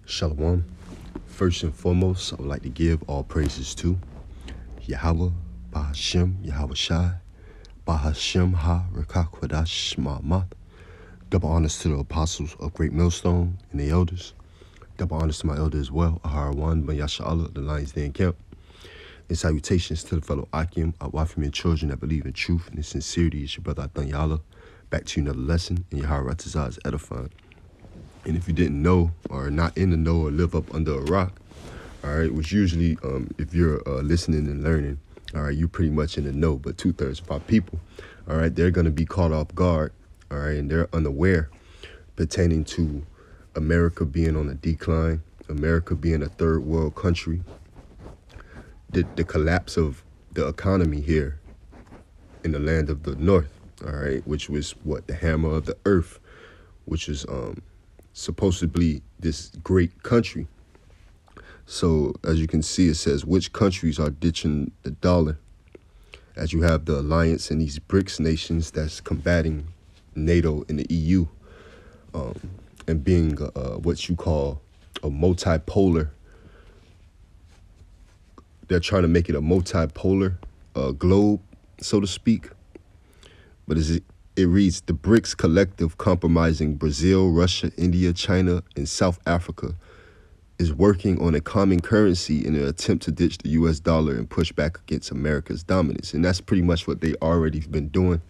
Shalom. First and foremost, I would like to give all praises to Yahweh, Bahashem, Yahweh Shai, Bahashem Ha Rekakwadash Ma'amat. Double honors to the apostles of Great Millstone and the elders. Double honors to my elder as well, Aharawan Mayasha Allah, the Lions Den Camp. And salutations to the fellow Akim, Awafim and children that believe in truth and in sincerity. It's your brother Athan back to you another lesson, and Yahweh Ratazah is edifying. And if you didn't know or not in the know or live up under a rock, all right, which usually if you're listening and learning, all right, you're pretty much in the know, but 2/3 of our people, all right, they're going to be caught off guard, all right, and they're unaware pertaining to America being on a decline, America being a third world country, the collapse of the economy here in the land of the North, all right, which was what, the hammer of the earth, which is supposedly this great country. So as you can see, it says which countries are ditching the dollar, as you have the alliance in these BRICS nations that's combating NATO and the EU, and being what you call a multipolar. They're trying to make it a multipolar globe, so to speak. But it reads, the BRICS collective comprising Brazil, Russia, India, China, and South Africa is working on a common currency in an attempt to ditch the U.S. dollar and push back against America's dominance. And that's pretty much what they already been doing.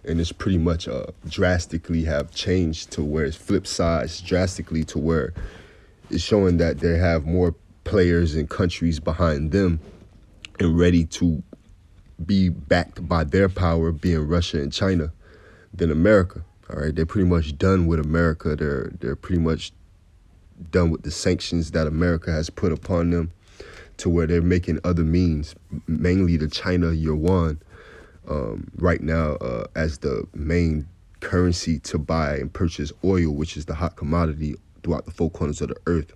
And it's pretty much drastically have changed to where it's flip sides drastically to where it's showing that they have more players and countries behind them and ready to be backed by their power, being Russia and China, than America. All right, they're pretty much done with America. They're pretty much done with the sanctions that America has put upon them, to where they're making other means, mainly the China yuan, right now as the main currency to buy and purchase oil, which is the hot commodity throughout the four corners of the earth.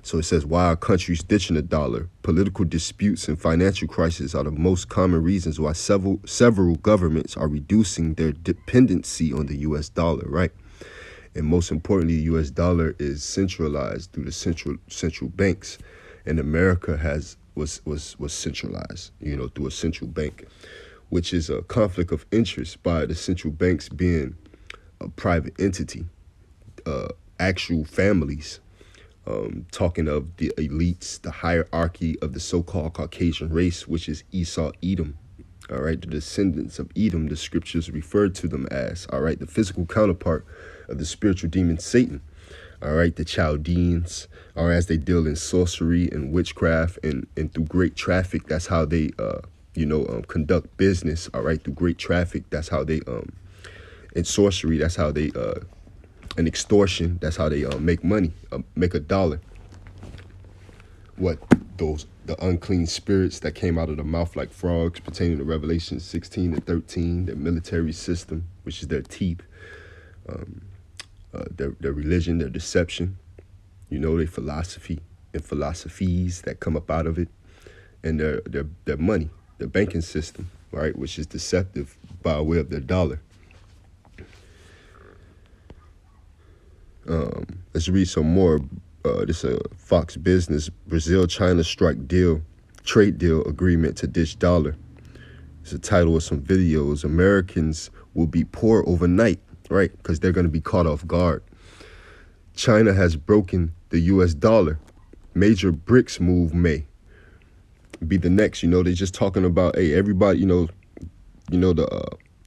So it says, why are countries ditching the dollar? Political disputes and financial crises are the most common reasons why several governments are reducing their dependency on the U.S. dollar, right? And most importantly, the U.S. dollar is centralized through the central banks, and America was centralized, through a central bank, which is a conflict of interest by the central banks being a private entity, actual families. Talking of the elites, the hierarchy of the so-called Caucasian race, which is Esau, Edom, all right, the descendants of Edom, the scriptures referred to them as, all right, the physical counterpart of the spiritual demon Satan, all right, the Chaldeans, or as they deal in sorcery and witchcraft and through great traffic, that's how they, conduct business, all right, through great traffic, that's how they, in sorcery, that's how they, and extortion, that's how they make money, make a dollar. The unclean spirits that came out of the mouth like frogs, pertaining to Revelation 16 and 13, their military system, which is their teeth, their religion, their deception, their philosophy and philosophies that come up out of it, and their money, their banking system, right, which is deceptive by way of their dollar. Let's read some more. This is Fox Business. Brazil-China strike trade deal agreement to ditch dollar. It's the title of some videos. Americans will be poor overnight, right? Because they're going to be caught off guard. China has broken the U.S. dollar. Major BRICS move may be the next. They're just talking about, hey, everybody,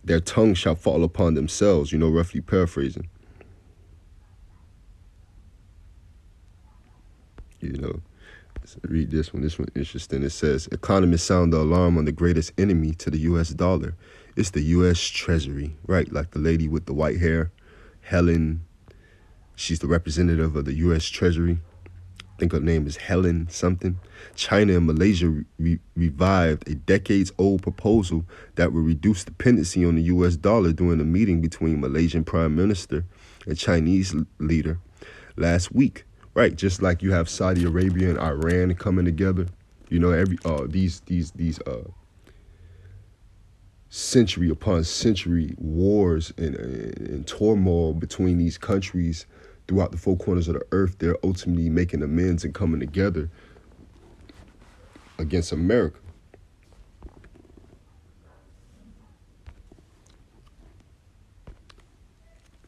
their tongue shall fall upon themselves, roughly paraphrasing. Let's read this one. This one's interesting. It says, economists sound the alarm on the greatest enemy to the U.S. dollar. It's the U.S. Treasury, right? Like the lady with the white hair, Helen. She's the representative of the U.S. Treasury. I think her name is Helen something. China and Malaysia revived a decades-old proposal that would reduce dependency on the U.S. dollar during a meeting between Malaysian Prime Minister and Chinese leader last week. Right, just like you have Saudi Arabia and Iran coming together, these century upon century wars and turmoil between these countries throughout the four corners of the earth, they're ultimately making amends and coming together against America.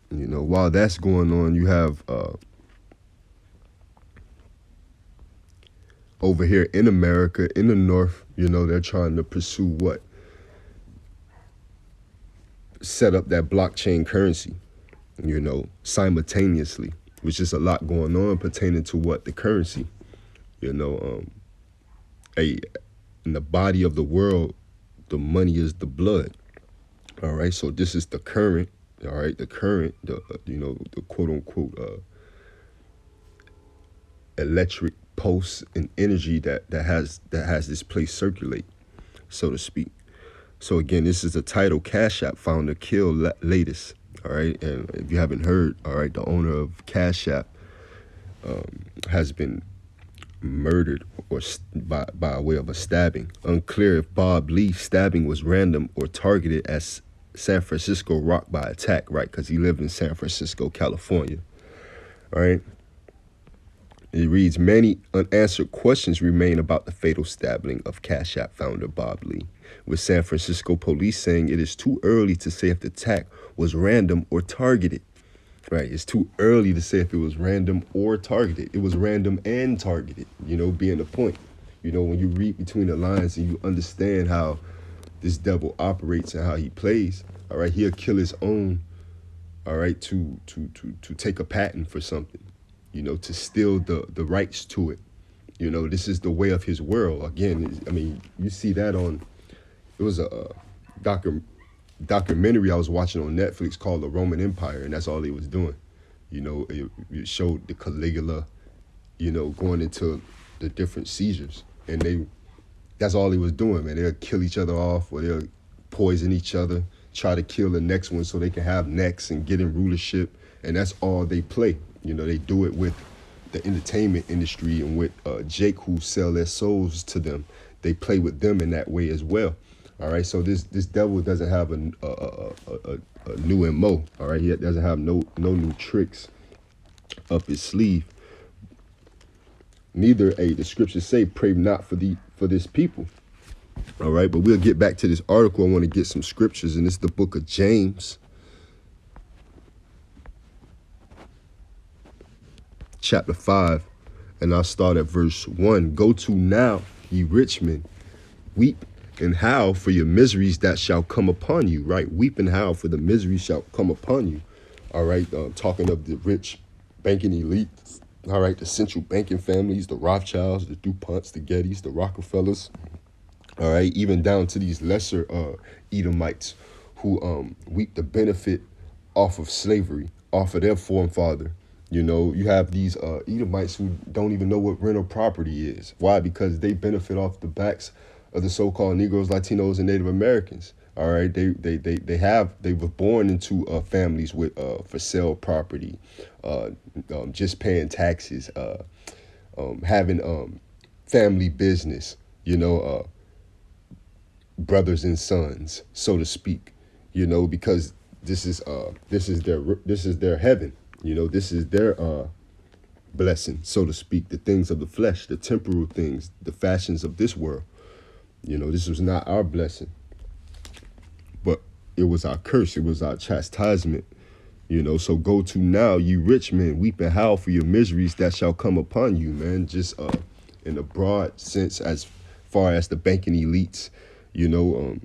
You know, while that's going on, you have over here in America, in the North, you know, they're trying to pursue what? Set up that blockchain currency, you know, simultaneously, which is a lot going on pertaining to what? The currency, you know, in the body of the world, the money is the blood. All right, so this is the current. All right, the current, the the quote unquote electric pulse and energy that has this place circulate, so to speak. So again, this is the title: Cash App founder killed latest. All right, and if you haven't heard, all right, the owner of Cash App has been murdered or by way of a stabbing. Unclear if Bob Lee's stabbing was random or targeted as San Francisco rocked by attack, right? Because he lived in San Francisco, California. All right. It reads, many unanswered questions remain about the fatal stabbing of Cash App founder Bob Lee, with San Francisco police saying it is too early to say if the attack was random or targeted. Right, it's too early to say if it was random or targeted. It was random and targeted, you know, being the point. You know, when you read between the lines and you understand how this devil operates and how he plays, all right, he'll kill his own, all right, to take a patent for something, you know, to steal the rights to it. You know, this is the way of his world. Again, I mean, you see that on, it was a documentary I was watching on Netflix called The Roman Empire, and that's all he was doing. You know, it showed the Caligula, you know, going into the different seizures, and that's all he was doing, man. They'll kill each other off, or they'll poison each other, try to kill the next one so they can have next and get in rulership, and that's all they play. You know, they do it with the entertainment industry and with Jake, who sell their souls to them. They play with them in that way as well. All right, so this devil doesn't have a new MO. All right, he doesn't have no new tricks up his sleeve. Neither the scriptures say, pray not for this people. All right, but we'll get back to this article. I want to get some scriptures, and it's the book of James, chapter 5, and I'll start at verse 1. Go to now, ye rich men, weep and howl for your miseries that shall come upon you, right? Weep and howl for the miseries shall come upon you. All right, talking of the rich banking elite, all right, the central banking families, the Rothschilds, the DuPonts, the Gettys, the Rockefellers, all right, even down to these lesser Edomites who reap the benefit off of slavery, off of their forefather. You know, you have these Edomites who don't even know what rental property is. Why? Because they benefit off the backs of the so-called Negroes, Latinos, and Native Americans. All right, they were born into families with for sale property, just paying taxes, having family business. You know, brothers and sons, so to speak. You know, because this is their heaven. You know, this is their blessing, so to speak. The things of the flesh, the temporal things, the fashions of this world. You know, this was not our blessing, but it was our curse. It was our chastisement. You know, so go to now, you rich men, weep and howl for your miseries that shall come upon you, man. Just in a broad sense, as far as the banking elites, you know,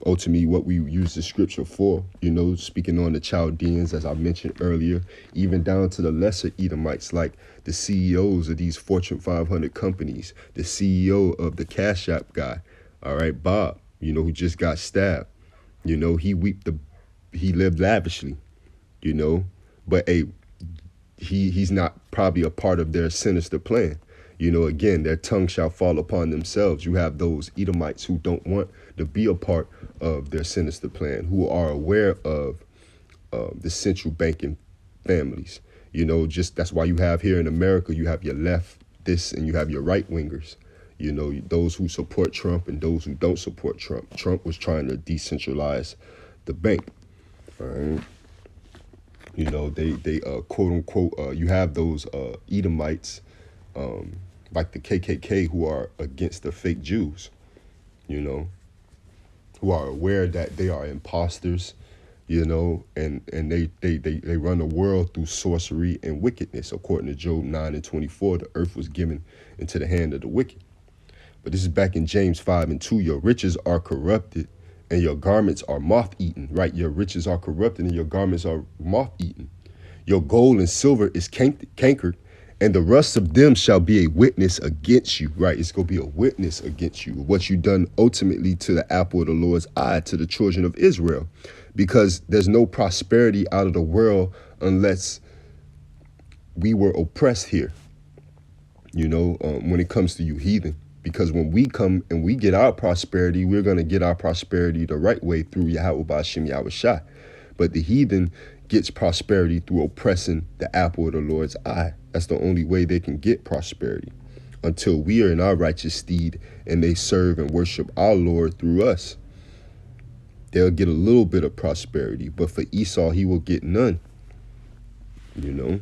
ultimately what we use the scripture for, you know, speaking on the Chaldeans, as I mentioned earlier, even down to the lesser Edomites, like the CEOs of these Fortune 500 companies, the CEO of the Cash App guy, all right, Bob, you know, who just got stabbed. You know, he lived lavishly, you know, but he's not probably a part of their sinister plan. You know, again, their tongue shall fall upon themselves. You have those Edomites who don't want to be a part of their sinister plan, who are aware of the central banking families. You know, just that's why you have here in America, you have your left, this, and you have your right wingers. You know, those who support Trump and those who don't support Trump. Trump was trying to decentralize the bank. All right. You know, they quote unquote, you have those Edomites, like the KKK, who are against the fake Jews, you know, who are aware that they are imposters, you know, and they run the world through sorcery and wickedness. According to Job 9:24, the earth was given into the hand of the wicked. But this is back in James 5:2. Your riches are corrupted and your garments are moth-eaten, right? Your riches are corrupted and your garments are moth-eaten. Your gold and silver is cankered, and the rust of them shall be a witness against you, right? It's going to be a witness against you, what you done ultimately to the apple of the Lord's eye, to the children of Israel, because there's no prosperity out of the world unless we were oppressed here, you know, when it comes to you heathen. Because when we come and we get our prosperity, we're going to get our prosperity the right way through Yahweh Ba'ashem Yahushua. But the heathen gets prosperity through oppressing the apple of the Lord's eye. That's the only way they can get prosperity, until we are in our righteous steed and they serve and worship our Lord through us. They'll get a little bit of prosperity, but for Esau, he will get none. You know,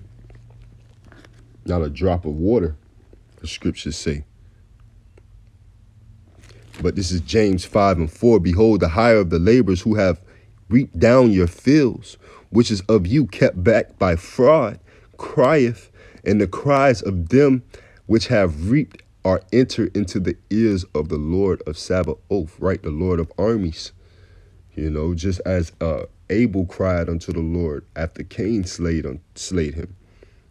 not a drop of water, the scriptures say. But this is James 5:4. Behold, the hire of the laborers who have reaped down your fields, which is of you kept back by fraud, crieth, and the cries of them which have reaped are entered into the ears of the Lord of Sabaoth, right? The Lord of armies. You know, just as Abel cried unto the Lord after Cain slayed him.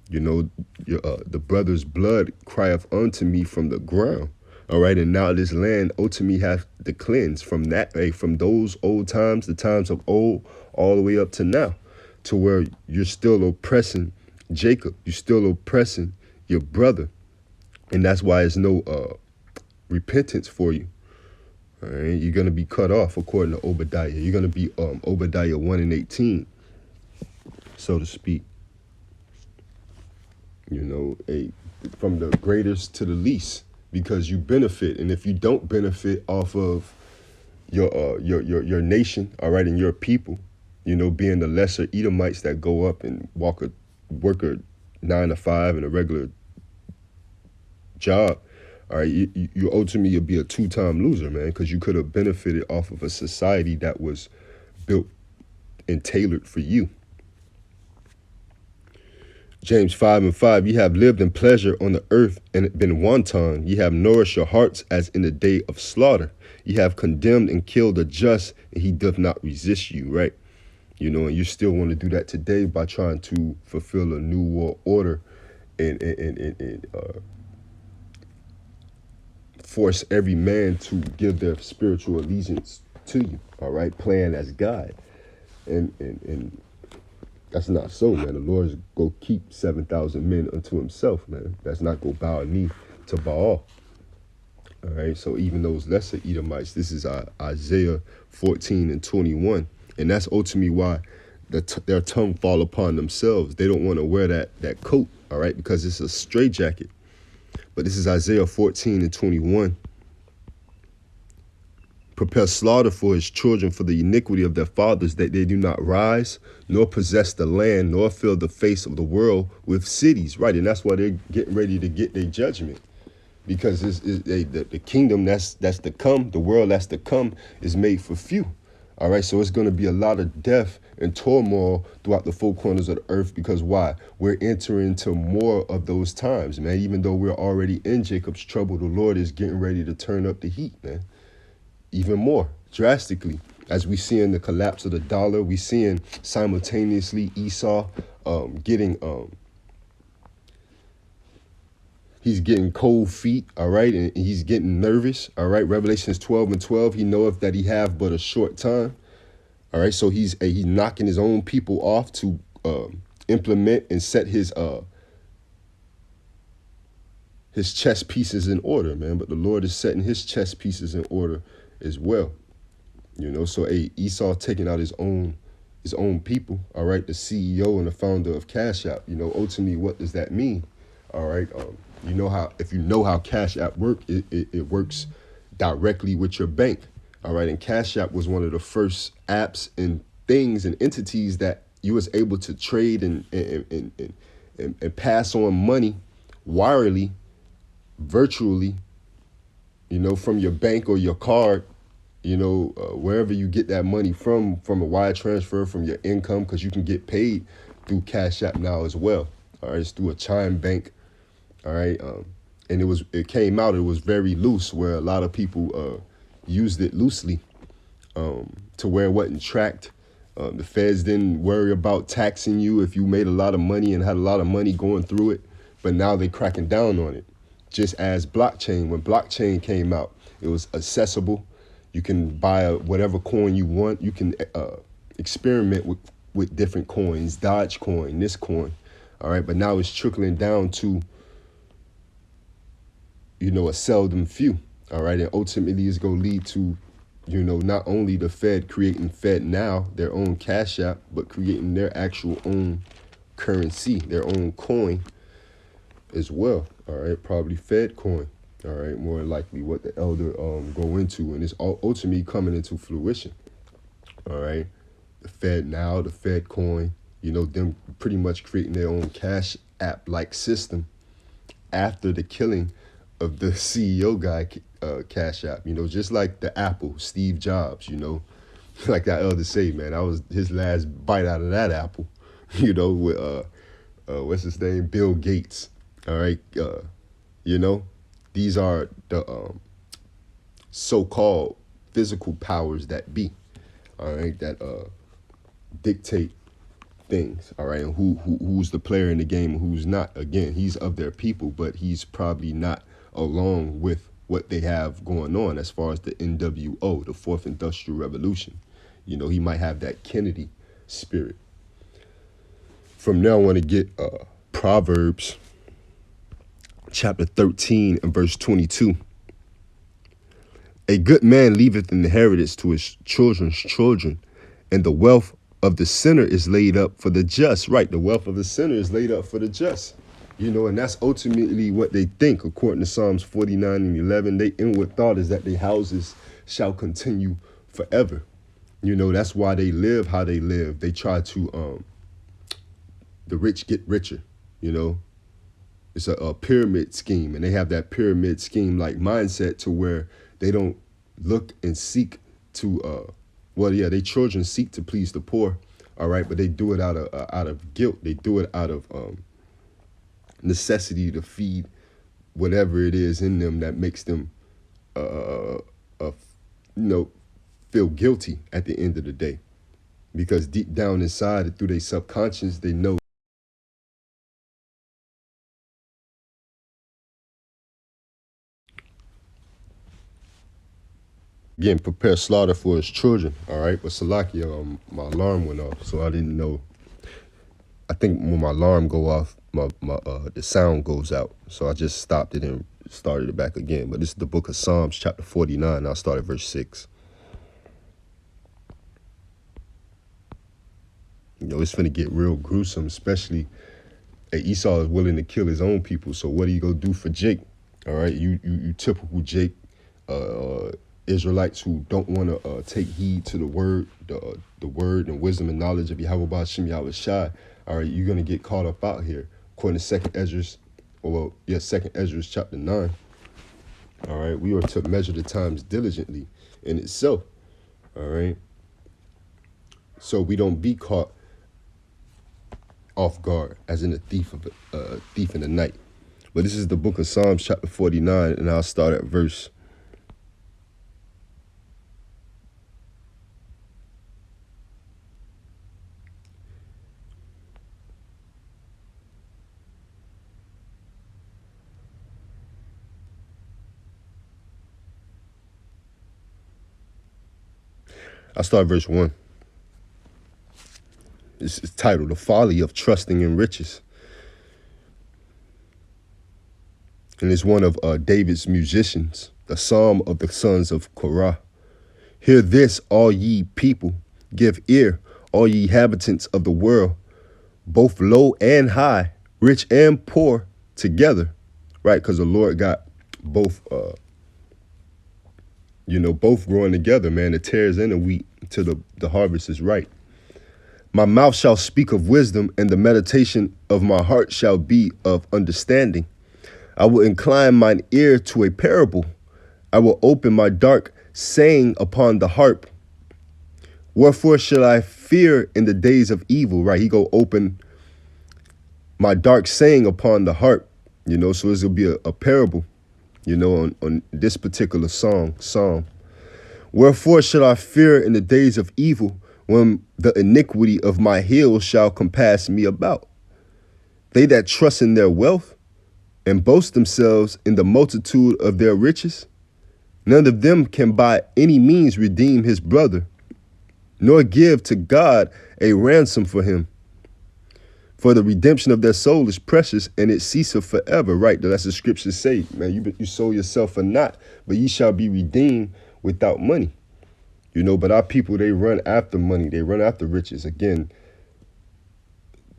You know, the brother's blood crieth unto me from the ground. All right, and now this land unto me hath the cleanse from that, from those old times, the times of old, all the way up to now, to where you're still oppressing Jacob, you're still oppressing your brother, and that's why there's no repentance for you. All right, you're gonna be cut off according to Obadiah. You're gonna be Obadiah 1:18, so to speak. You know, from the greatest to the least. Because you benefit, and if you don't benefit off of your nation, all right, and your people, you know, being the lesser Edomites that go up and work a 9 to 5 and a regular job, all right, you ultimately you'll be a two-time loser, man, because you could have benefited off of a society that was built and tailored for you. James 5:5, ye have lived in pleasure on the earth and been wanton. Ye have nourished your hearts as in the day of slaughter. Ye have condemned and killed the just, and he doth not resist you, right? You know, and you still want to do that today by trying to fulfill a new world order and force every man to give their spiritual allegiance to you, all right, playing as God. And that's not so, man. The Lord's go keep 7,000 men unto himself, man. That's not go bow a knee to Baal. All right, so even those lesser Edomites, this is Isaiah 14:21. And that's ultimately why their tongue fall upon themselves. They don't want to wear that coat, all right, because it's a straitjacket. But this is Isaiah 14:21. Prepare slaughter for his children for the iniquity of their fathers, that they do not rise, nor possess the land, nor fill the face of the world with cities. Right, and that's why they're getting ready to get their judgment. Because the kingdom that's to come, the world that's to come, is made for few. All right, so it's going to be a lot of death and turmoil throughout the four corners of the earth. Because why? We're entering into more of those times, man. Even though we're already in Jacob's trouble, the Lord is getting ready to turn up the heat, man. Even more drastically, as we see in the collapse of the dollar, we seeing simultaneously Esau he's getting cold feet, all right, and he's getting nervous, all right. Revelations 12:12, he knoweth that he have but a short time, all right. So he's knocking his own people off to implement and set his chess pieces in order, man. But the Lord is setting his chess pieces in order as well, you know. So Esau taking out his own people, all right. The CEO and the founder of Cash App, you know. Ultimately, what does that mean? All right, you know how, if you know how Cash App works, it works directly with your bank, all right. And Cash App was one of the first apps and things and entities that you was able to trade and pass on money wirely, virtually, from your bank or your card, wherever you get that money from a wire transfer, from your income, because you can get paid through Cash App now as well. All right, it's through a Chime Bank. All right, and it came out. It was very loose, where a lot of people used it loosely, to where it wasn't tracked. The feds didn't worry about taxing you if you made a lot of money and had a lot of money going through it, but now they're cracking down on it. Just as blockchain, when blockchain came out, it was accessible. You can buy whatever coin you want. You can experiment with different coins, Dogecoin, this coin. All right, but now it's trickling down to, a seldom few. All right, and ultimately it's going to lead to, not only the Fed creating Fed Now, their own Cash App, but creating their actual own currency, their own coin as well. All right, probably Fed coin. All right, more likely what the elder go into, and it's ultimately coming into fruition. All right, the Fed Now, the Fed coin, them pretty much creating their own Cash App like system after the killing of the CEO guy, Cash App. Just like the Apple, Steve Jobs. Like that elder say, man, that was his last bite out of that apple. With what's his name, Bill Gates. All right, these are the so-called physical powers that be, all right, that dictate things, all right, and who's the player in the game and who's not. Again, he's of their people, but he's probably not along with what they have going on as far as the NWO, the Fourth Industrial Revolution. He might have that Kennedy spirit. From now, I want to get Proverbs chapter 13 and verse 22. A good man leaveth an inheritance to his children's children, and the wealth of the sinner is laid up for the just. Right, the wealth of the sinner is laid up for the just. And that's ultimately what they think, according to Psalms 49 and 11. They inward thought is that their houses shall continue forever. That's why they live how they live. They try to, the rich get richer, It's a pyramid scheme, and they have that pyramid scheme like mindset to where they don't look and seek to, their children seek to please the poor, all right, but they do it out of guilt. They do it out of necessity to feed whatever it is in them that makes them, feel guilty at the end of the day, because deep down inside, through their subconscious, they know. Again, prepare slaughter for his children, all right? But Salakia, my alarm went off, so I didn't know. I think when my alarm go off, the sound goes out. So I just stopped it and started it back again. But this is the book of Psalms, chapter 49. I'll start at verse 6. It's finna get real gruesome, especially Esau is willing to kill his own people. So what are you gonna do for Jake? All right, you typical Jake, Israelites who don't want to take heed to the word, the word and wisdom and knowledge of Yahweh Ba'ashem Yahweh Shai. All right, you're gonna get caught up out here, according to Second Ezra chapter 9. All right, we are to measure the times diligently in itself. All right, so we don't be caught off guard, as in a thief in the night. But this is the book of Psalms, chapter 49, and I'll start at verse. I'll start verse 1. It's titled, The Folly of Trusting in Riches. And it's one of David's musicians, the psalm of the sons of Korah. Hear this, all ye people. Give ear, all ye inhabitants of the world, both low and high, rich and poor together. Right, because the Lord got both, both growing together, man. The tares and the wheat till the harvest is right. My mouth shall speak of wisdom, and the meditation of my heart shall be of understanding. I will incline mine ear to a parable. I will open my dark saying upon the harp. Wherefore shall I fear in the days of evil? Right, he go open my dark saying upon the harp, so this will be a parable, on this particular psalm. Wherefore shall I fear in the days of evil, when the iniquity of my heels shall compass me about? They that trust in their wealth and boast themselves in the multitude of their riches, none of them can by any means redeem his brother, nor give to God a ransom for him. For the redemption of their soul is precious, and it ceaseth forever. Right, that's the scriptures say, man, you sold yourself for naught, but ye shall be redeemed without money. But our people, they run after money. They run after riches. Again,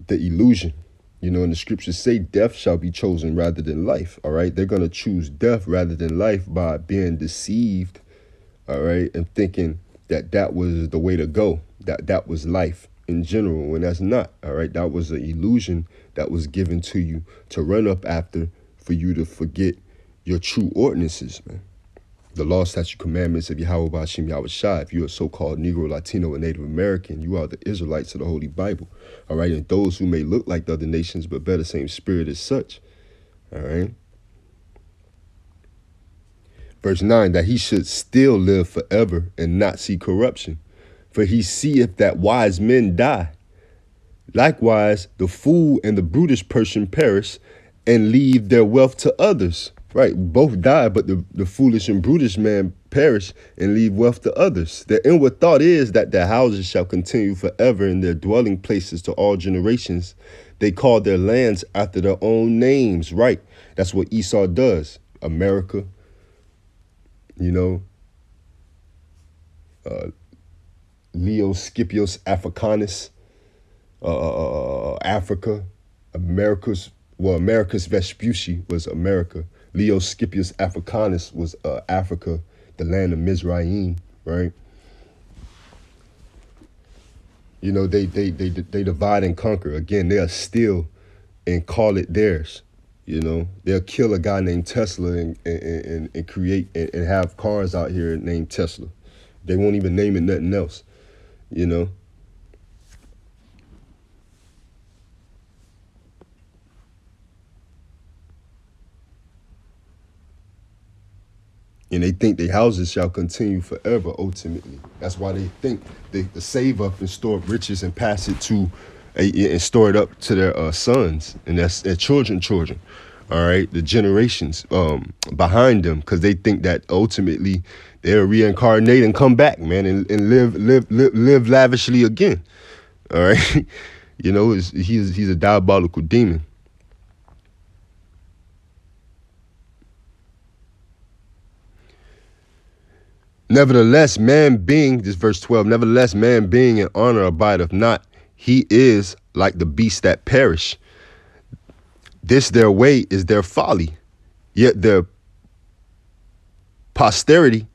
the illusion, and the scriptures say death shall be chosen rather than life. All right, they're going to choose death rather than life by being deceived. All right, and thinking that was the way to go, that was life in general, when that's not. All right, that was an illusion that was given to you to run up after, for you to forget your true ordinances, man. The law, statute, commandments of Yahweh Ba'ashem Yahweh Shai. If you're a so-called Negro, Latino, and Native American, you are the Israelites of the Holy Bible. All right, and those who may look like the other nations but bear the same spirit as such. All right. Verse 9, that he should still live forever and not see corruption. For he seeth that wise men die. Likewise, the fool and the brutish person perish and leave their wealth to others. Right, both die, but the foolish and brutish man perish and leave wealth to others. Their inward thought is that their houses shall continue forever and their dwelling places to all generations. They call their lands after their own names. Right, that's what Esau does. America, Leo Scipios Africanus, Africa, America's Vespucci was America. Leo Scipius Africanus was Africa, the land of Mizraim, right? They divide and conquer. Again, they'll steal and call it theirs. They'll kill a guy named Tesla and create and have cars out here named Tesla. They won't even name it nothing else, And they think their houses shall continue forever, ultimately. That's why they think they save up and store up riches and pass it to, and store it up to their sons and their children. All right, the generations behind them, because they think that ultimately they'll reincarnate and come back, man, and live lavishly again. All right, he's a diabolical demon. Nevertheless, man being, this verse 12, nevertheless, man being in honor abideth not. He is like the beasts that perish. This their way is their folly, yet their posterity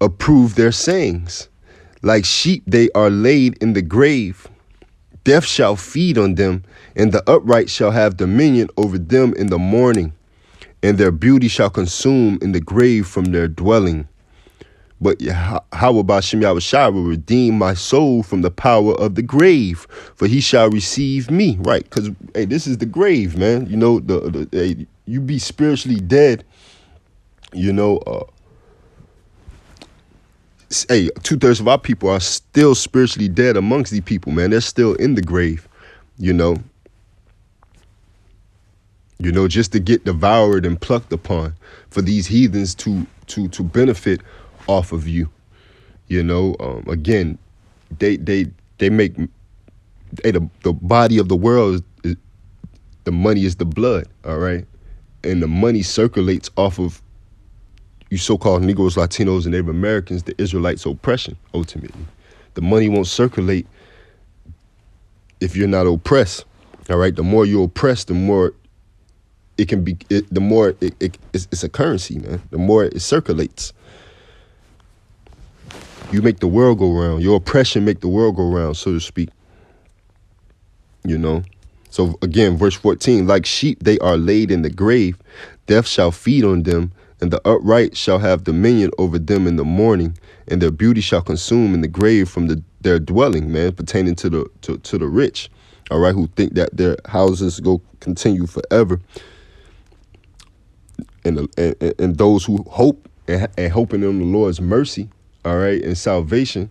approve their sayings. Like sheep they are laid in the grave. Death shall feed on them, and the upright shall have dominion over them in the morning, and their beauty shall consume in the grave from their dwelling. But Yahweh Ba'ashem Yahweh Shai will redeem my soul from the power of the grave, for he shall receive me. Right, because hey, this is the grave, man. You be spiritually dead. Hey, 2/3 of our people are still spiritually dead amongst these people, man. They're still in the grave, just to get devoured and plucked upon, for these heathens to benefit off of you. Again, they make the body of the world is the money is the blood, all right? And the money circulates off of you so-called Negroes, Latinos, and Native Americans, the Israelites' oppression, ultimately. The money won't circulate if you're not oppressed, all right? The more you're oppressed, the more it can be, the more it's a currency, man. The more it circulates. You make the world go round. Your oppression make the world go round, so to speak. you know. So again, verse 14, like sheep, they are laid in the grave. Death shall feed on them, and the upright shall have dominion over them in the morning, and their beauty shall consume in the grave from their dwelling, man, pertaining to the rich, all right, who think that their houses go continue forever. And those who hope and hoping in the Lord's mercy, all right, and salvation.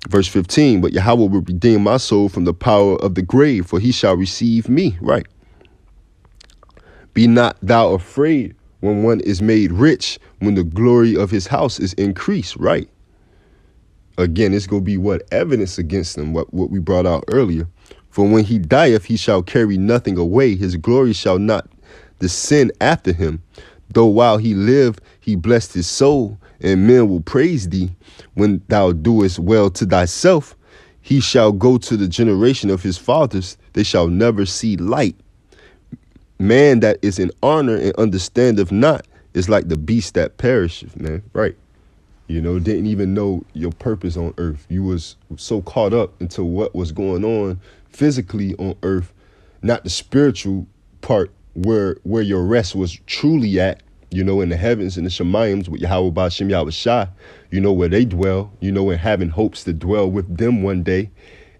Verse 15, but Yahweh will redeem my soul from the power of the grave, for he shall receive me, right? Be not thou afraid when one is made rich, when the glory of his house is increased, right? Again, it's going to be what? Evidence against him, what we brought out earlier. For when he dieth, he shall carry nothing away. His glory shall not descend after him. Though while he lived, he blessed his soul, and men will praise thee. When thou doest well to thyself, he shall go to the generation of his fathers. They shall never see light. Man that is in honor and understandeth not is like the beast that perisheth, man. Right. You know, didn't even know your purpose on earth. You was so caught up into what was going on physically on earth, not the spiritual part where your rest was truly at, you know, in the heavens and the Shemayims with Yahweh Ba'ashem Yahweh Shai, you know, where they dwell, you know, and having hopes to dwell with them one day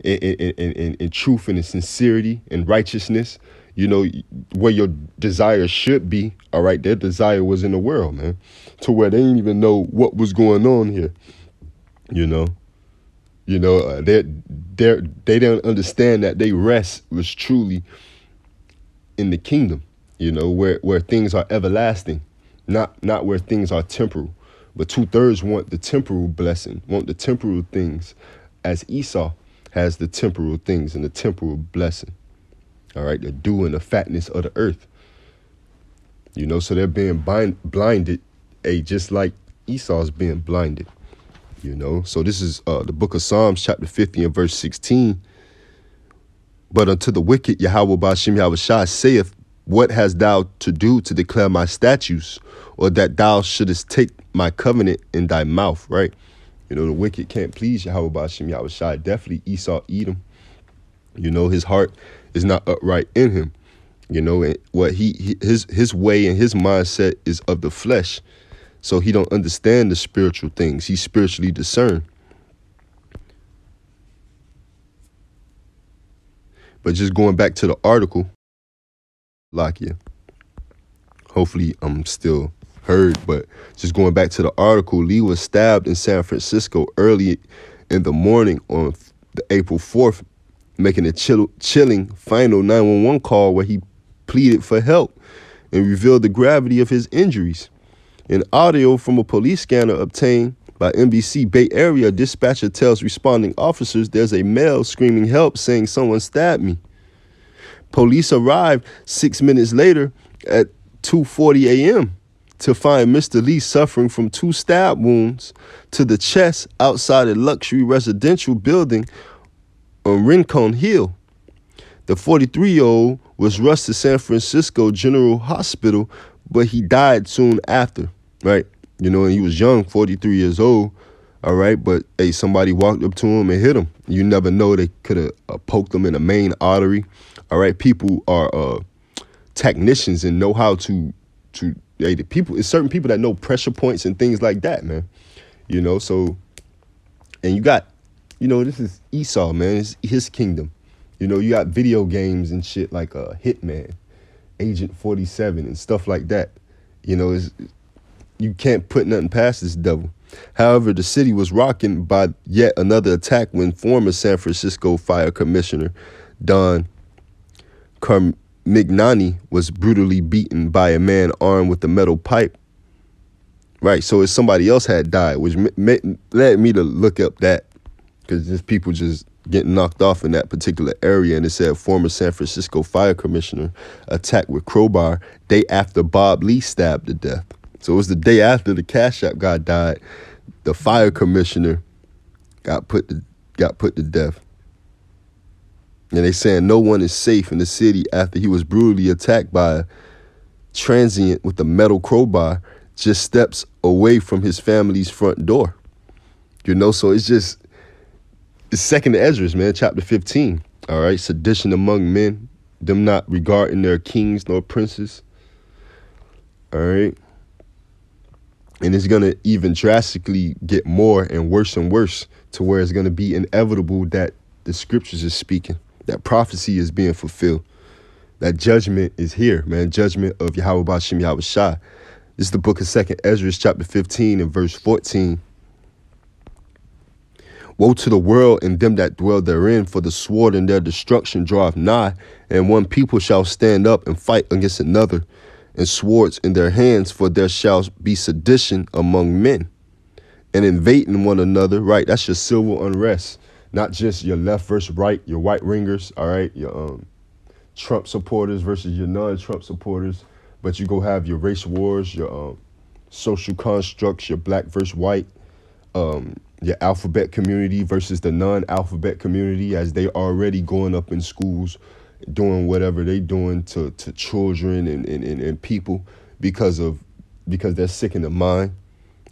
in truth and in sincerity and righteousness, you know, where your desire should be. All right. Their desire was in the world, man, to where they didn't even know what was going on here. They didn't understand that their rest was truly in the kingdom, you know, where things are everlasting, not where things are temporal. But 2/3 want the temporal blessing, want the temporal things, as Esau has the temporal things and the temporal blessing. All right, the dew and the fatness of the earth. You know, so they're being blinded, just like Esau's being blinded. You know, so this is the book of Psalms, chapter 50 and verse 16. But unto the wicked, Yahweh Ba'ashem Yahweh Shai saith, what hast thou to do to declare my statutes, or that thou shouldest take my covenant in thy mouth, right? You know, the wicked can't please Yahweh Ba'ashem Yahweh Shai. Definitely Esau, Edom. You know, his heart is not upright in him. You know, and what his way and his mindset is of the flesh. So he don't understand the spiritual things. He's spiritually discerned. But just going back to the article, Lakia, hopefully I'm still heard, but just going back to the article, Lee was stabbed in San Francisco early in the morning on the April 4th, making a chilling final 911 call where he pleaded for help and revealed the gravity of his injuries. In audio from a police scanner obtained by NBC Bay Area, dispatcher tells responding officers there's a male screaming help, saying someone stabbed me. Police arrived 6 minutes later at 2:40 a.m. to find Mr. Lee suffering from 2 stab wounds to the chest outside a luxury residential building on Rincon Hill. The 43-year-old was rushed to San Francisco General Hospital, but he died soon after, right? You know, and he was young, 43 years old, all right? But, hey, somebody walked up to him and hit him. You never know, they could have poked him in the main artery, all right? People are technicians and know how to hey, it's certain people that know pressure points and things like that, man. You know, so, and you got, you know, this is Esau, man. It's his kingdom. You know, you got video games and shit like Hitman, Agent 47 and stuff like that. You know, you can't put nothing past this devil. However, the city was rocking by yet another attack when former San Francisco Fire Commissioner Don Carmignani was brutally beaten by a man armed with a metal pipe. Right, so if somebody else had died, which led me to look up that, because there's people just getting knocked off in that particular area, and it said former San Francisco Fire Commissioner attacked with crowbar day after Bob Lee stabbed to death. So it was the day after the Cash App guy died, the fire commissioner got put to death. And they saying no one is safe in the city after he was brutally attacked by a transient with a metal crowbar just steps away from his family's front door. You know, so it's 2nd Esdras, man, chapter 15. All right, sedition among men, them not regarding their kings nor princes. All right, and it's gonna even drastically get more and worse to where it's gonna be inevitable that the scriptures is speaking, that prophecy is being fulfilled, that judgment is here, man. Judgment of Yahweh Ba'Shem Yahweh Shai. This is the book of 2nd Ezra, chapter 15 and verse 14. Woe to the world and them that dwell therein, for the sword and their destruction draweth nigh, and one people shall stand up and fight against another, and swords in their hands, for there shall be sedition among men, and invading one another. Right, that's your civil unrest, not just your left versus right, your white ringers, all right, your Trump supporters versus your non-Trump supporters, but you go have your race wars, your social constructs, your black versus white, your alphabet community versus the non-alphabet community, as they already going up in schools doing whatever they doing to children and people because they're sick in the mind,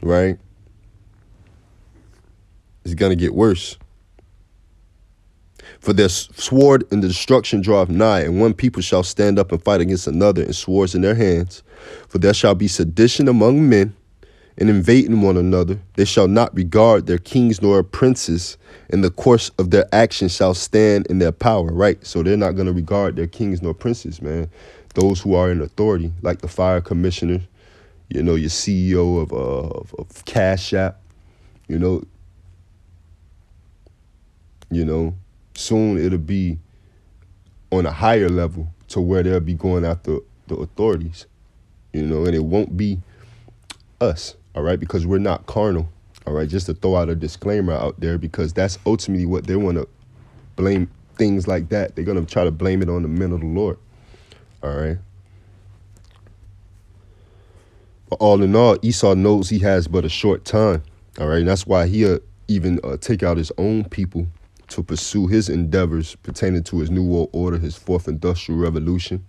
right? It's gonna get worse. For their sword and the destruction draweth nigh, and one people shall stand up and fight against another, and swords in their hands. For there shall be sedition among men, and invading one another. They shall not regard their kings nor princes, and the course of their actions shall stand in their power, right? So they're not going to regard their kings nor princes, man. Those who are in authority, like the fire commissioner, you know, your CEO of Cash App, you know, soon it'll be on a higher level to where they'll be going after the authorities, and it won't be us, all right, because we're not carnal, all right, just to throw out a disclaimer out there, because that's ultimately what they want to blame things like that. They're going to try to blame it on the men of the Lord, all right. But all in all, Esau knows he has but a short time, all right, and that's why he'll even take out his own people to pursue his endeavors pertaining to his New World Order, his fourth industrial revolution.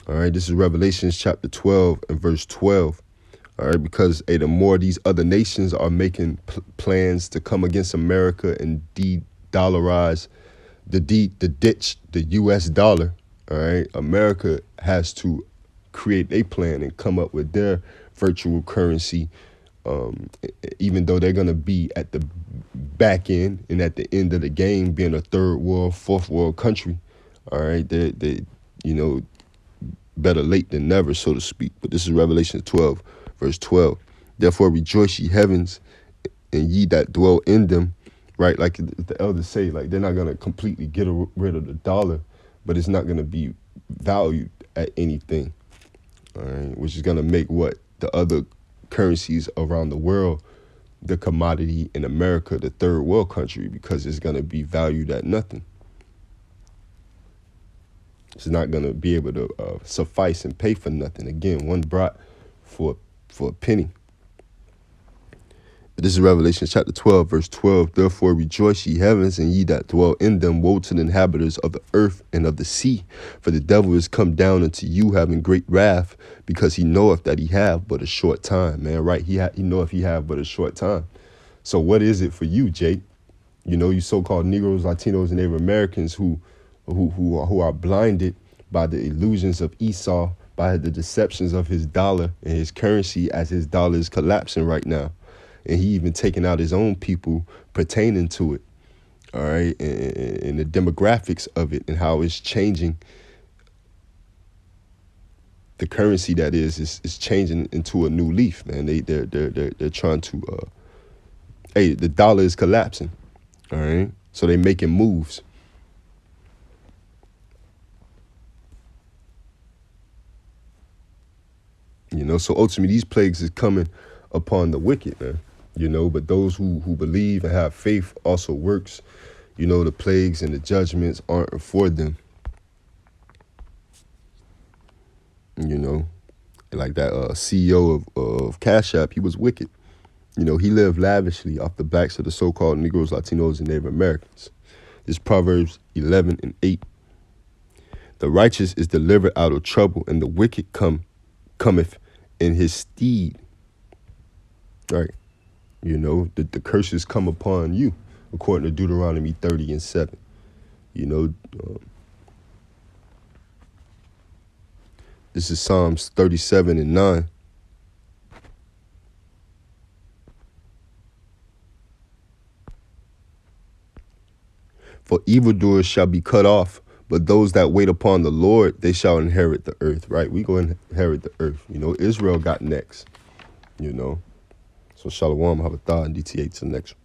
All right, this is Revelations chapter 12 and verse 12. All right, because the more these other nations are making plans to come against America and de-dollarize, ditch the U.S. dollar. All right, America has to create a plan and come up with their virtual currency, even though they're going to be at the back end and at the end of the game being a third world, fourth world country. All right, they better late than never, so to speak. But this is Revelation 12, verse 12. Therefore rejoice, ye heavens, and ye that dwell in them. Right, like the elders say, like they're not going to completely get rid of the dollar, but it's not going to be valued at anything. All right, which is going to make what the other currencies around the world, the commodity in America, the third world country, because it's going to be valued at nothing. It's not going to be able to suffice and pay for nothing. Again, one brought for a penny. This is Revelation chapter 12, verse 12. Therefore rejoice, ye heavens, and ye that dwell in them. Woe to the inhabitants of the earth and of the sea. For the devil is come down unto you, having great wrath, because he knoweth that he have but a short time. Man, right? He knoweth he have but a short time. So what is it for you, Jake? You so-called Negroes, Latinos, and Native Americans who are blinded by the illusions of Esau, by the deceptions of his dollar and his currency, as his dollar is collapsing right now. And he even taking out his own people pertaining to it, all right, and the demographics of it and how it's changing. The currency that is changing into a new leaf, man. They're trying to, the dollar is collapsing, all right. So they making moves. So ultimately these plagues is coming upon the wicked, man. But those who believe and have faith also works. The plagues and the judgments aren't for them. Like that CEO of Cash App, he was wicked. He lived lavishly off the backs of the so-called Negroes, Latinos, and Native Americans. This Proverbs 11 and 8. The righteous is delivered out of trouble, and the wicked cometh in his stead. Right. The curses come upon you, according to Deuteronomy 30 and 7. You know, this is Psalms 37:9. For evildoers shall be cut off, but those that wait upon the Lord, they shall inherit the earth, right? We go inherit the earth. You know, Israel got next, you know. So Shalom, have a thought, and DTA to the next one.